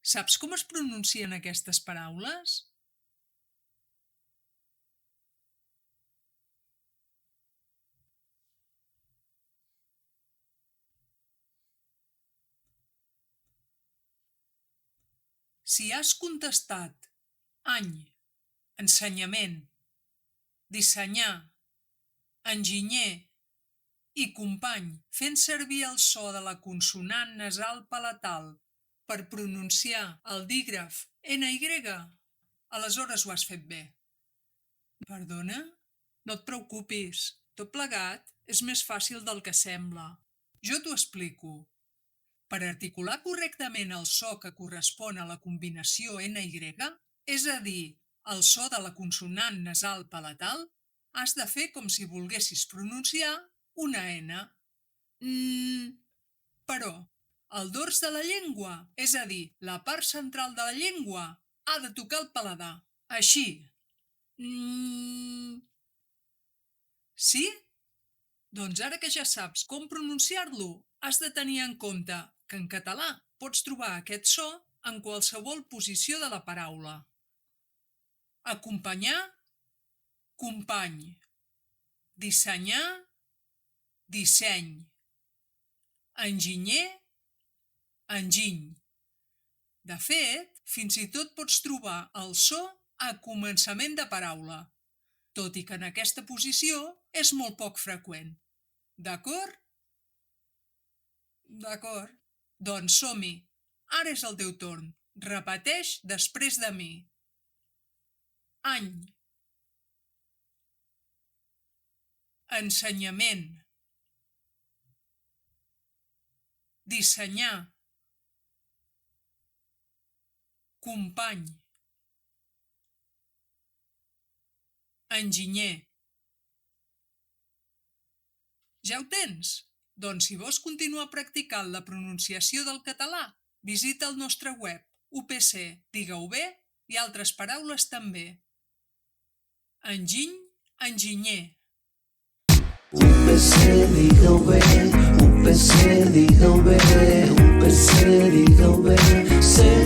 Saps com es pronuncien aquestes paraules? Si has contestat any, ensenyament, dissenyar, enginyer i company fent servir el so de la consonant nasal palatal per pronunciar el dígraf NY, aleshores ho has fet bé. Perdona? No et preocupis, tot plegat és més fàcil del que sembla. Jo t'ho explico. Per articular correctament el so que correspon a la combinació NY, és a dir, el so de la consonant nasal palatal, has de fer com si volguessis pronunciar una N. Però el dors de la llengua, és a dir, la part central de la llengua, ha de tocar el paladar, així. Sí? Doncs ara que ja saps com pronunciar-lo, has de tenir en compte que en català pots trobar aquest so en qualsevol posició de la paraula. Acompanyar, company. Dissenyar, disseny. Enginyer, enginy. De fet, fins i tot pots trobar el so a començament de paraula, tot i que en aquesta posició és molt poc freqüent. D'acord? D'acord. Doncs som-hi. Ara és el teu torn. Repeteix després de mi. Any. Ensenyament. Dissenyar. Company. Enginyer. Ja ho tens? Doncs si vols continuar practicant la pronunciació del català, visita el nostre web UPC, digue-ho bé, i altres paraules també. Enginy, enginyer. UPC, digue-ho bé, UPC, digue-ho bé, UPC, digue-ho bé, C,